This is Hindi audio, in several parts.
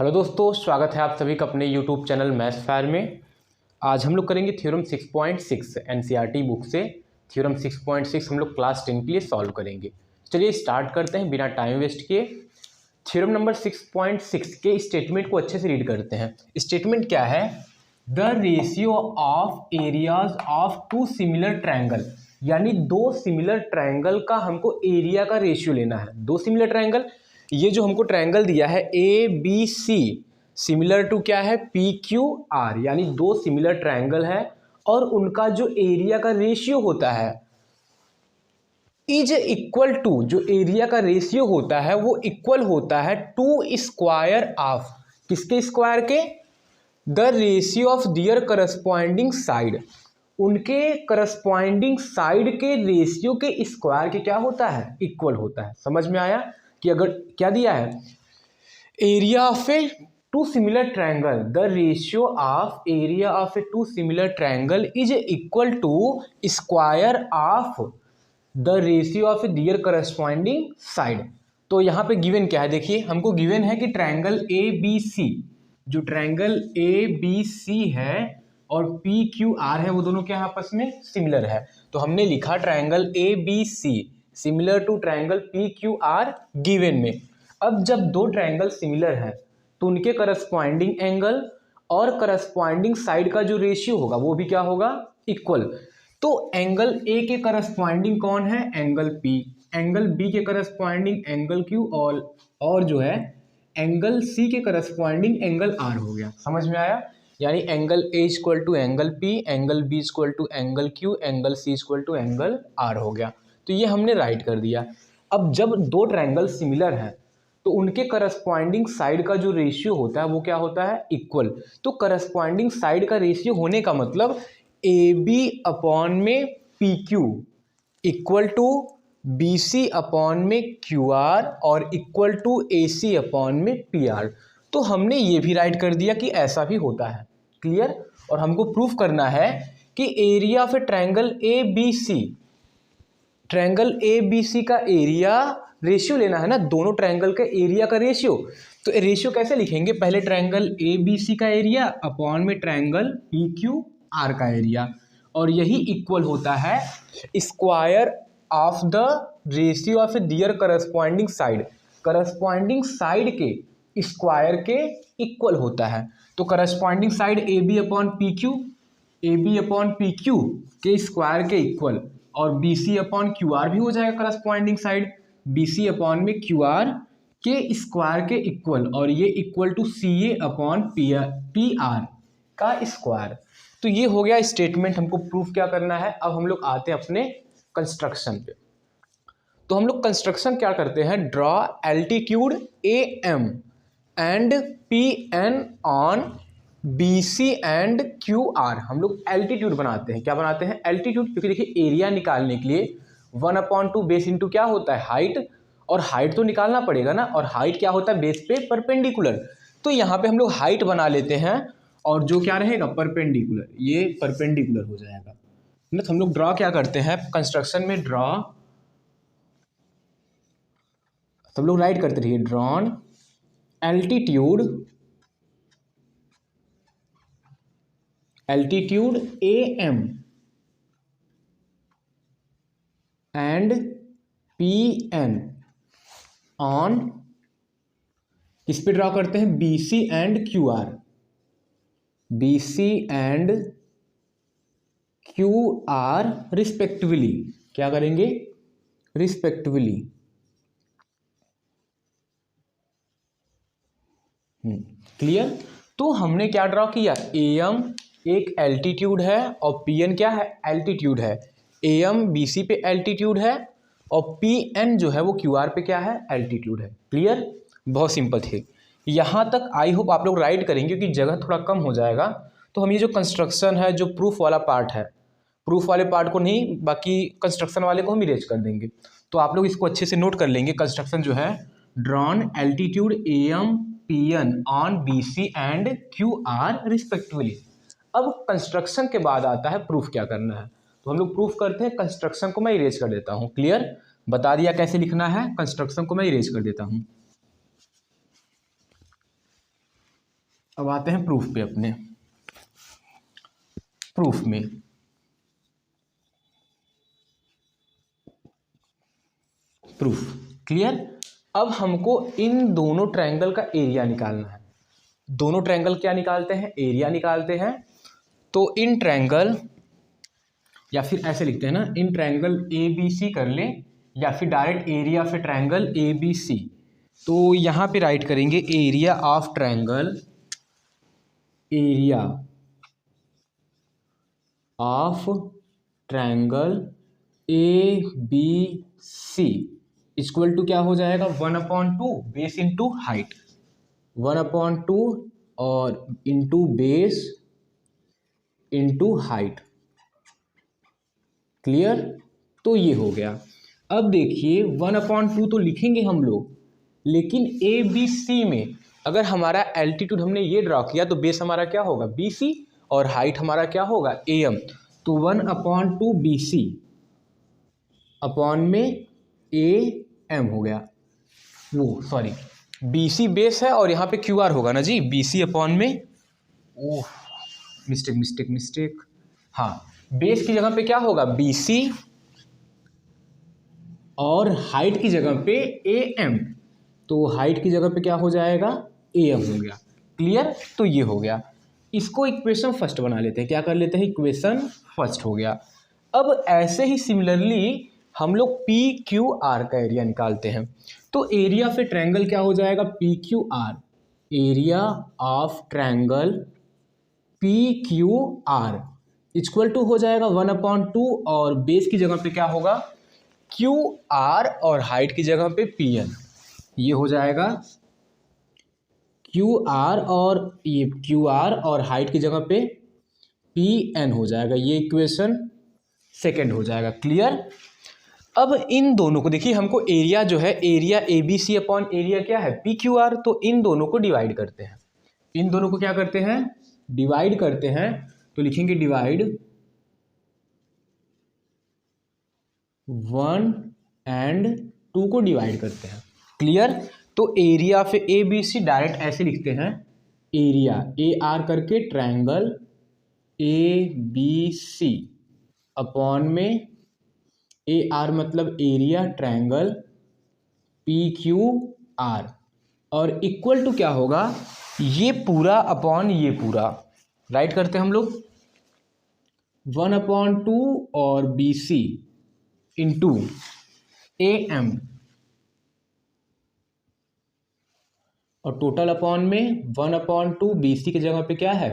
हेलो दोस्तों, स्वागत है आप सभी का अपने यूट्यूब चैनल मैथ्स फायर में। आज हम लोग करेंगे थ्योरम 6.6 एनसीईआरटी बुक से। थ्योरम 6.6 हम लोग क्लास 10 के लिए सॉल्व करेंगे। चलिए स्टार्ट करते हैं बिना टाइम वेस्ट किए। थ्योरम नंबर 6.6 के स्टेटमेंट को अच्छे से रीड करते हैं। स्टेटमेंट क्या है? The ratio of areas of two similar triangle, यानी दो सिमिलर ट्रायंगल का हमको एरिया का रेशियो लेना है। दो सिमिलर ट्रायंगल, ये जो हमको ट्रायंगल दिया है A B C similar to क्या है? पी क्यू आर, यानी दो सिमिलर ट्रायंगल है और उनका जो एरिया का रेशियो होता है इज इक्वल टू, जो एरिया का रेशियो होता है वो इक्वल होता है टू स्क्वायर ऑफ, किसके स्क्वायर के? The ratio of their corresponding side, उनके करस्पॉन्डिंग साइड के रेशियो के स्क्वायर के क्या होता है? इक्वल होता है। समझ में आया कि अगर क्या दिया है? Area of a two similar triangle, the ratio of area of a two similar triangle is equal to square of the ratio of their corresponding side. तो यहाँ पे गिवन क्या है? देखिए, हमको गिवन है कि ट्रायंगल ए बी सी, जो ट्रायंगल ए बी सी है और पी क्यू आर है, वो दोनों क्या है? आपस में सिमिलर है। तो हमने लिखा triangle A B C similar to triangle P Q R given में। अब जब दो ट्रायंगल सिमिलर है तो उनके करस्पॉन्डिंग एंगल और करस्पॉन्डिंग साइड का जो रेशियो होगा वो भी क्या होगा? इक्वल। तो एंगल ए के करस्पॉन्डिंग कौन है? Angle P. एंगल बी के करस्पॉन्डिंग एंगल क्यू और जो है एंगल सी के करस्पॉन्डिंग एंगल आर हो गया। समझ में आया? यानी angle A equal to angle P, angle B equal to angle Q, angle C equal to angle R हो गया। तो ये हमने राइट कर दिया। अब जब दो ट्रायंगल सिमिलर हैं तो उनके करस्पॉन्डिंग साइड का जो रेशियो होता है वो क्या होता है? इक्वल। तो करस्पॉन्डिंग साइड का रेशियो होने का मतलब ए बी अपॉन में P Q equal to B C upon में क्यू आर और equal to A C upon में पी आर। तो हमने ये भी राइट कर दिया कि ऐसा भी होता है। क्लियर? और हमको प्रूफ करना है कि area of a triangle A B C, triangle A B C का एरिया रेशियो लेना है ना, दोनों ट्रायंगल के एरिया का रेशियो। तो रेशियो कैसे लिखेंगे? पहले ट्रायंगल ए बी सी का एरिया अपॉन में ट्रायंगल पी क्यू आर का एरिया, और यही इक्वल होता है square of the ratio of their corresponding side, corresponding side के स्क्वायर के इक्वल होता है। तो corresponding side A B upon P Q, A B upon P Q के स्क्वायर के इक्वल, और B C upon Q R भी हो जाएगा corresponding side B C upon में क्यू आर के स्क्वायर के इक्वल, और ये equal to C A upon P R का स्क्वायर। तो ये हो गया स्टेटमेंट। हमको प्रूफ क्या करना है? अब हम लोग आते हैं अपने कंस्ट्रक्शन पे। तो हम लोग कंस्ट्रक्शन क्या करते हैं? Draw altitude A M and P N on B C and Q R. हम लोग एल्टीट्यूड बनाते हैं। क्या बनाते हैं? एल्टीट्यूड। क्योंकि देखिए, एरिया निकालने के लिए 1/2 बेस इंटू क्या होता है? हाइट, और हाइट तो निकालना पड़ेगा ना, और हाइट क्या होता है? बेस पे परपेंडिकुलर। तो यहाँ पे हम लोग हाइट बना लेते हैं, और जो क्या रहेगा? परपेंडिकुलर। ये परपेंडिकुलर हो जाएगा ना। तो हम लोग ड्रॉ क्या करते हैं कंस्ट्रक्शन में? ड्रॉ, सब लोग राइट करते रहिए, drawn altitude A M and P N on, किस पे ड्रॉ करते हैं? B C and Q R, B C and Q R respectively. क्या करेंगे? रिस्पेक्टिवली। क्लियर? तो हमने क्या ड्रॉ किया? ए एम एक एल्टीट्यूड है और पी एन क्या है? एल्टीट्यूड है। ए एम बी सी पे एल्टीट्यूड है और पी एन जो है वो क्यू आर पे क्या है? एल्टीट्यूड है। क्लियर? बहुत सिंपल थे। यहाँ तक आई होप आप लोग राइट करेंगे, क्योंकि जगह थोड़ा कम हो जाएगा। तो हम ये जो कंस्ट्रक्शन है, जो प्रूफ वाला पार्ट है, प्रूफ वाले पार्ट को नहीं, बाकी कंस्ट्रक्शन वाले को हम इरेज कर देंगे। तो आप लोग इसको अच्छे से नोट कर लेंगे। कंस्ट्रक्शन जो है, drawn altitude A M P N on B C and Q R respectively. अब कंस्ट्रक्शन के बाद आता है प्रूफ क्या करना है। तो हम लोग प्रूफ करते हैं। कंस्ट्रक्शन को मैं इरेज कर देता हूँ। क्लियर? बता दिया कैसे लिखना है। कंस्ट्रक्शन को मैं इरेज कर देता हूँ। अब आते हैं प्रूफ पे अपने। प्रूफ में प्रूफ क्लियर। अब हमको इन दोनों ट्रायंगल का एरिया निकालना है। दोनों ट्रायंगल क्या निकालते हैं? एरिया निकालते हैं। तो इन ट्रायंगल, या फिर ऐसे लिखते हैं ना, इन ट्रायंगल ए बी सी कर लें, या फिर direct area of triangle A B C. तो यहाँ पे राइट करेंगे area of triangle, area of triangle A B C equal to क्या हो जाएगा? 1/2 बेस इंटू हाइट, 1/2 और into base into height. Clear? तो ये हो गया। अब देखिए 1/2 तो लिखेंगे हम लोग, लेकिन ए बी सी में अगर हमारा एल्टीट्यूड हमने ये ड्रॉ किया तो बेस हमारा क्या होगा? बी सी, और हाइट हमारा क्या होगा? A M. तो 1/2 बी सी अपॉन में ए एम हो गया। वो सॉरी, बी सी बेस है और यहाँ पे क्यू आर होगा ना जी, बी सी अपॉन में, ओह मिस्टेक, हाँ, बेस की जगह पे क्या होगा? बी सी, और हाइट की जगह पे ए एम। तो हाइट की जगह पे क्या हो जाएगा? ए एम हो गया। क्लियर? तो ये हो गया। इसको इक्वेशन फर्स्ट बना लेते हैं। क्या कर लेते हैं? इक्वेशन फर्स्ट हो गया। अब ऐसे ही सिमिलरली हम लोग पी क्यू आर का एरिया निकालते हैं। तो एरिया ऑफ ए ट्रायंगल क्या हो जाएगा? P Q R, area of triangle P Q R equal to हो जाएगा 1/2, और बेस की जगह पे क्या होगा? क्यू आर, और हाइट की जगह पे पी एन। ये हो जाएगा क्यू आर, और ये क्यू आर और हाइट की जगह पे पी एन हो जाएगा। ये इक्वेशन सेकेंड हो जाएगा। क्लियर? अब इन दोनों को देखिए, हमको एरिया जो है, area A B C upon area क्या है? P Q R. तो इन दोनों को डिवाइड करते हैं। इन दोनों को क्या करते हैं? डिवाइड करते हैं। तो लिखेंगे डिवाइड 1 और 2 को डिवाइड करते हैं। क्लियर? तो area of A B C direct ऐसे लिखते हैं, एरिया ए आर करके triangle A B C upon में ए आर मतलब area triangle P Q R, और इक्वल टू क्या होगा? ये पूरा अपॉन ये पूरा। राइट करते हैं हम लोग 1/2 और B C into A M, और टोटल अपॉन में 1/2 बी सी की जगह पे क्या है?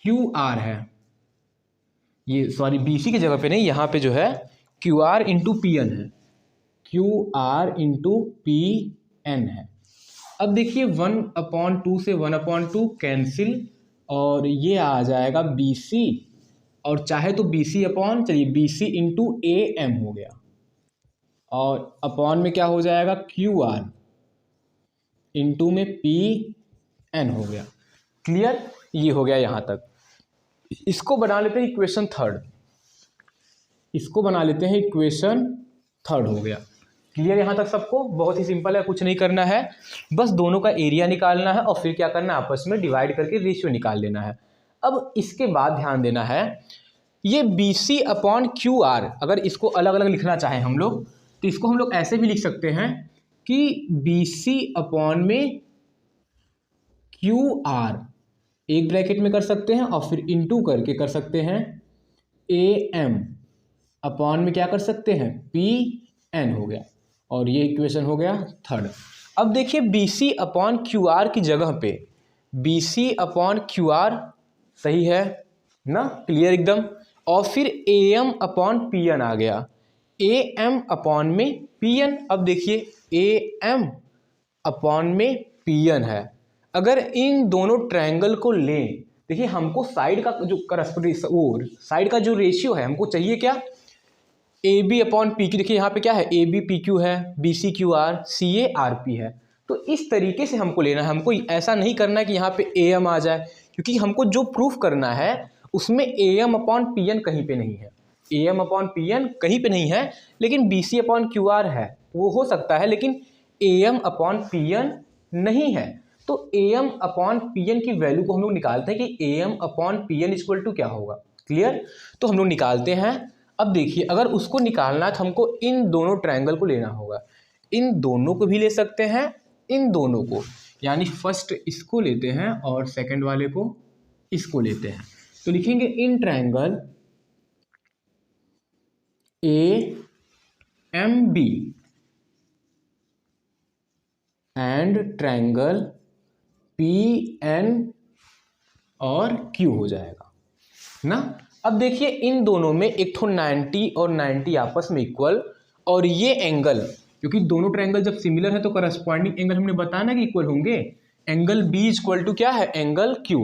क्यू आर है। ये सॉरी, बी सी की जगह पे नहीं, यहाँ पे जो है Q R into P N है, Q R into P N है। अब देखिए 1/2 से 1/2 कैंसिल, और ये आ जाएगा बी सी, और चाहे तो बी सी अपॉन, चलिए B C into A M हो गया, और अपॉन में क्या हो जाएगा? क्यू आर इंटू में पी एन हो गया। क्लियर? ये हो गया यहाँ तक। इसको बना लेते हैं इक्वेशन थर्ड। इसको बना लेते हैं इक्वेशन थर्ड हो गया। क्लियर यहाँ तक सबको? बहुत ही सिंपल है, कुछ नहीं करना है, बस दोनों का एरिया निकालना है और फिर क्या करना है? आपस में डिवाइड करके रेशियो निकाल लेना है। अब इसके बाद ध्यान देना है, ये B C upon Q R, अगर इसको अलग अलग लिखना चाहें हम लोग, तो इसको हम लोग ऐसे भी लिख सकते हैं कि बी सी अपॉन में क्यू आर एक ब्रैकेट में कर सकते हैं, और फिर इंटू करके कर सकते हैं ए एम अपॉन में क्या कर सकते हैं? पी एन हो गया, और ये इक्वेशन हो गया थर्ड। अब देखिए B C upon Q R की जगह पे B C upon Q R सही है ना? क्लियर एकदम। और फिर A M upon P N आ गया, ए एम अपॉन में पी एन। अब देखिए ए एम अपॉन में पी एन है। अगर इन दोनों ट्रायंगल को लें, देखिए हमको साइड का जो करस्पोंडिंग साइड का जो रेशियो है, हमको चाहिए क्या? A B upon P Q. देखिए यहाँ पे क्या है? ए बी पी क्यू है, B C Q R, C A R P है। तो इस तरीके से हमको लेना है। हमको ऐसा नहीं करना है कि यहाँ पे ए एम आ जाए, क्योंकि हमको जो प्रूफ करना है उसमें A M upon P N कहीं पे नहीं है। A M upon P N कहीं पे नहीं है, लेकिन B C upon Q R है, वो हो सकता है, लेकिन A M upon P N नहीं है। तो AM अपॉन PN की वैल्यू को हम लोग निकालते हैं कि AM upon PN equal to क्या होगा। क्लियर? तो हम लोग निकालते हैं। अब देखिए, अगर उसको निकालना है तो हमको इन दोनों ट्रायंगल को लेना होगा। इन दोनों को भी ले सकते हैं, इन दोनों को, यानी फर्स्ट इसको लेते हैं और सेकंड वाले को इसको लेते हैं। तो लिखेंगे in triangle AMB and triangle PN और Q हो जाएगा ना। अब देखिए इन दोनों में एक तो 90 और 90 आपस में इक्वल, और ये एंगल, क्योंकि दोनों ट्रायंगल जब सिमिलर है तो करस्पॉन्डिंग एंगल हमने बताया कि इक्वल होंगे। एंगल B इक्वल टू क्या है? Angle Q।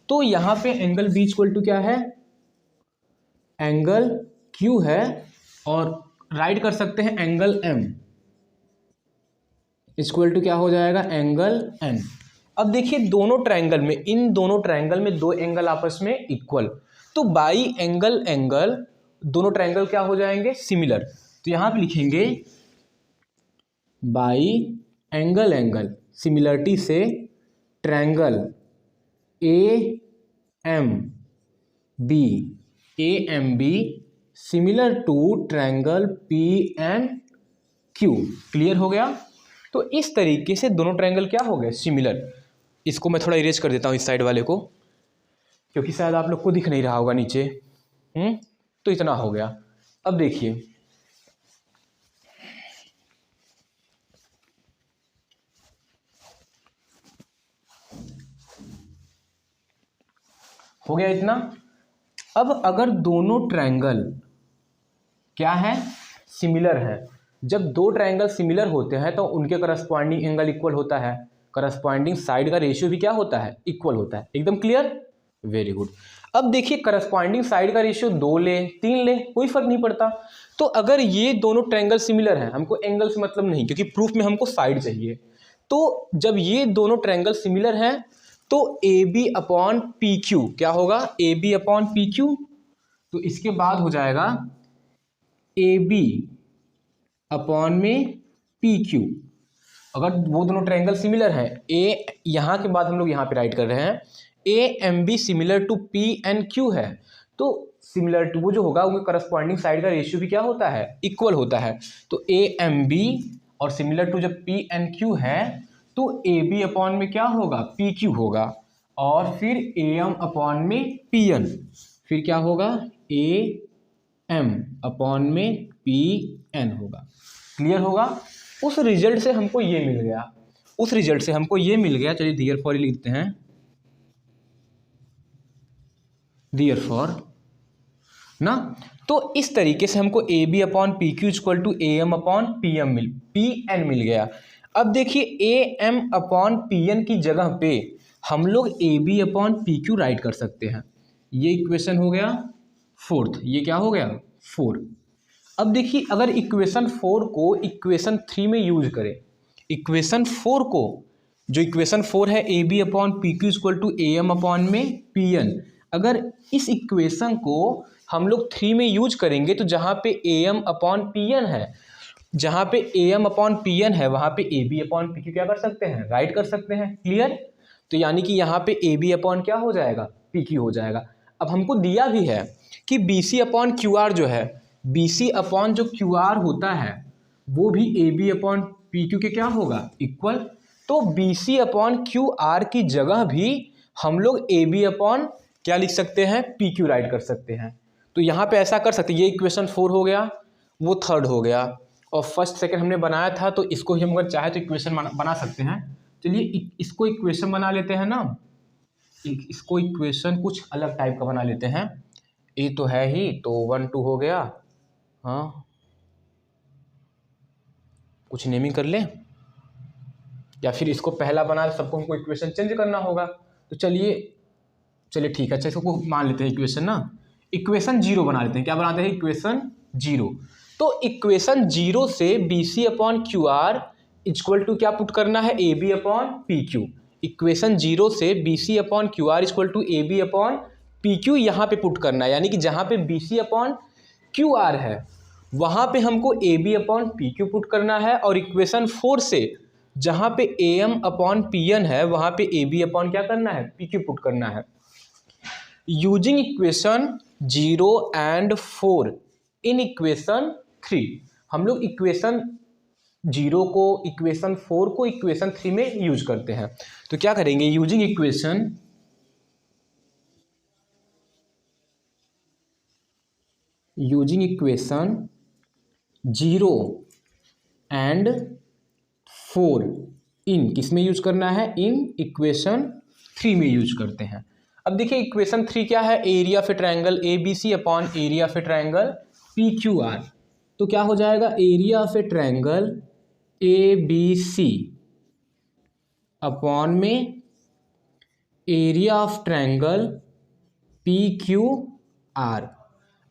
तो यहाँ पे एंगल B इक्वल टू क्या है? एंगल Q है, और राइट कर सकते हैं एंगल M इक्वल टू क्या हो जाएगा? Angle N। अब देखिए दोनों ट्रायंगल में, इन दोनों ट्रायंगल में दो एंगल आपस में इक्वल, तो बाई एंगल एंगल दोनों ट्रायंगल क्या हो जाएंगे? सिमिलर। तो यहां पे लिखेंगे बाई एंगल एंगल सिमिलरिटी से triangle AMB similar to triangle PNQ। Clear हो गया? तो इस तरीके से दोनों ट्रायंगल क्या हो गए? सिमिलर। इसको मैं थोड़ा इरेज कर देता हूँ इस साइड वाले को, क्योंकि शायद आप लोग को दिख नहीं रहा होगा नीचे। तो इतना हो गया। अब देखिए हो गया इतना। अब अगर दोनों ट्रायंगल क्या है? सिमिलर है। जब दो ट्रायंगल सिमिलर होते हैं तो उनके करस्पॉन्डिंग एंगल इक्वल होता है, करस्पॉन्डिंग साइड का रेशियो भी क्या होता है? इक्वल होता है। एकदम क्लियर? Very good. अब देखिए करस्पॉन्डिंग साइड का रेशियो 2 ले 3 ले, कोई फर्क नहीं पड़ता। तो अगर ये दोनों ट्रायंगल सिमिलर हैं, हमको एंगल से मतलब नहीं, क्योंकि प्रूफ में हमको साइड चाहिए। तो जब ये दोनों ट्रायंगल सिमिलर हैं तो AB अपॉन PQ क्या होगा? AB upon PQ। तो इसके बाद हो जाएगा AB अपॉन में PQ। अगर वो दोनों ट्रायंगल सिमिलर हैं, ए यहाँ के बाद हम लोग यहाँ पे राइट कर रहे हैं AMB सिमिलर टू PNQ है, तो सिमिलर टू वो जो होगा उनके करस्पॉन्डिंग साइड का रेशियो भी क्या होता है? इक्वल होता है। तो AMB और सिमिलर टू जब PNQ है तो AB अपॉन में क्या होगा? PQ होगा, और फिर AM अपॉन में PN, फिर क्या होगा? AM अपॉन में PN होगा। क्लियर होगा? उस रिजल्ट से हमको ये मिल गया, चलिए देयरफॉर लिखते हैं, देयरफॉर ना। तो इस तरीके से हमको AB upon PQ equal to AM upon PN मिल गया। अब देखिए AM अपॉन PN की जगह पे हम लोग AB अपॉन PQ राइट कर सकते हैं। ये इक्वेशन हो गया 4th, ये क्या हो गया? 4। अब देखिए अगर इक्वेशन 4 को इक्वेशन 3 में यूज करें, इक्वेशन 4 को, जो इक्वेशन 4 है AB upon PQ equal to AM upon में PN, अगर इस इक्वेशन को हम लोग 3 में यूज करेंगे तो जहाँ पे AM अपॉन PN है, जहाँ पे AM अपॉन PN है वहाँ पे AB अपॉन PQ क्या कर सकते हैं? राइट कर सकते हैं। क्लियर? तो यानी कि यहाँ पे AB अपॉन क्या हो जाएगा? PQ हो जाएगा। अब हमको दिया भी है कि BC अपॉन QR जो है, BC अपॉन जो QR होता है वो भी AB अपॉन PQ के क्या होगा? इक्वल। तो BC अपॉन QR की जगह भी हम लोग AB अपॉन क्या लिख सकते हैं? PQ राइट कर सकते हैं। तो यहाँ पे ऐसा कर सकते हैं। ये इक्वेशन 4 हो गया, वो 3rd हो गया, और फर्स्ट सेकंड हमने बनाया था तो इसको ही हम अगर चाहे तो इक्वेशन बना सकते हैं। चलिए इसको इक्वेशन बना लेते हैं ना, इसको इक्वेशन कुछ अलग टाइप का बना लेते हैं। ये तो है ही, तो 1 2 हो गया। हाँ, कुछ नेमिंग कर लें, या फिर इसको पहला बना सबको हमको इक्वेशन चेंज करना होगा। तो चलिए ठीक है, अच्छा इसको मान लेते हैं इक्वेशन ना, इक्वेशन 0 बना लेते हैं। क्या बनाते हैं? इक्वेशन 0। तो इक्वेशन 0 से BC upon QR equal to क्या पुट करना है? AB upon PQ। इक्वेशन 0 से BC upon QR equal to AB upon PQ यहाँ पे पुट करना है, यानी कि जहाँ पे BC अपॉन QR है वहाँ पे हमको AB अपॉन PQ पुट करना है, और इक्वेशन 4 से जहाँ पे AM अपॉन PN है वहाँ पे AB अपॉन क्या करना है, PQ पुट करना है। Using equation 0 and 4 in equation 3, हम लोग इक्वेशन 0 को, इक्वेशन 4 को इक्वेशन 3 में यूज करते हैं। तो क्या करेंगे, यूजिंग इक्वेशन 0 एंड 4 इन किस में यूज करना है, इन इक्वेशन 3 में यूज करते हैं। अब देखिए इक्वेशन 3 क्या है, area of a triangle ABC upon area of a triangle PQR। तो क्या हो जाएगा, area of a triangle ABC upon में एरिया ऑफ ट्रायंगल PQR,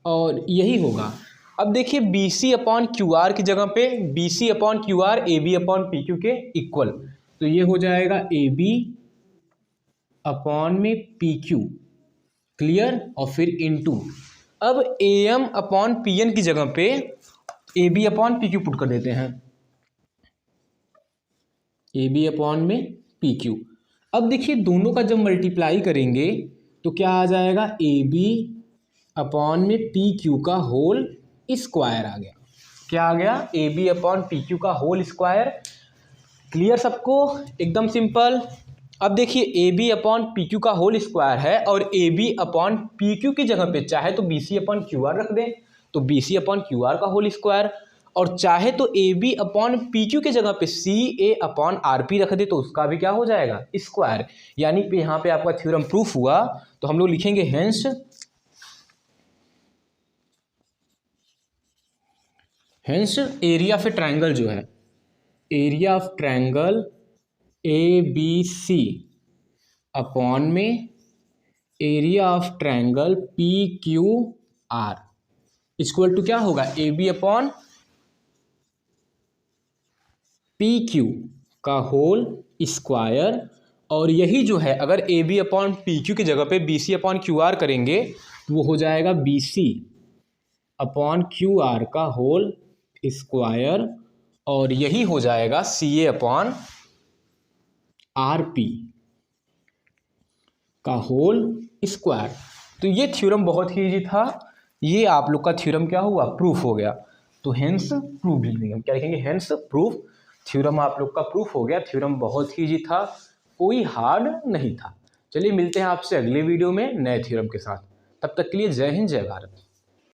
और यही होगा। अब देखिए BC अपॉन QR की जगह पे BC upon QR AB upon PQ के इक्वल, तो ये हो जाएगा AB अपॉन में PQ, क्लियर, और फिर इनटू, अब AM अपॉन PN की जगह पे AB अपॉन PQ पुट कर देते हैं, AB अपॉन में PQ। अब देखिए दोनों का जब मल्टीप्लाई करेंगे तो क्या आ जाएगा, AB अपॉन में PQ का होल स्क्वायर आ गया। क्या आ गया, AB अपॉन PQ का होल स्क्वायर। क्लियर सबको, एकदम सिंपल। अब देखिए AB अपॉन PQ का होल स्क्वायर है और AB अपॉन PQ की जगह पे चाहे तो BC अपॉन QR रख दें, तो BC अपॉन QR का होल स्क्वायर, और चाहे तो AB अपॉन PQ की जगह पे CA अपॉन RP रख दे तो उसका भी क्या हो जाएगा, स्क्वायर। यानी कि यहाँ पे आपका थ्योरम प्रूफ हुआ। तो हम लोग लिखेंगे hence area of a triangle जो है, area of triangle ABC upon में area of triangle PQR equal to क्या होगा, AB अपॉन PQ का होल स्क्वायर। और यही जो है अगर AB अपॉन PQ की जगह पे BC अपॉन QR करेंगे तो वो हो जाएगा BC अपॉन QR का होल स्क्वायर, और यही हो जाएगा CA अपॉन RP का होल स्क्वायर। तो ये थ्योरम बहुत ही इजी था, ये आप लोग का थ्योरम क्या हुआ, प्रूफ हो गया। तो हेंस प्रूफ लिख देंगे, हम क्या लिखेंगे, हेंस प्रूफ। थ्योरम आप लोग का प्रूफ हो गया। थ्योरम बहुत ही इजी था, कोई हार्ड नहीं था। चलिए मिलते हैं आपसे अगले वीडियो में नए थ्योरम के साथ। तब तक के लिए जय हिंद, जय भारत।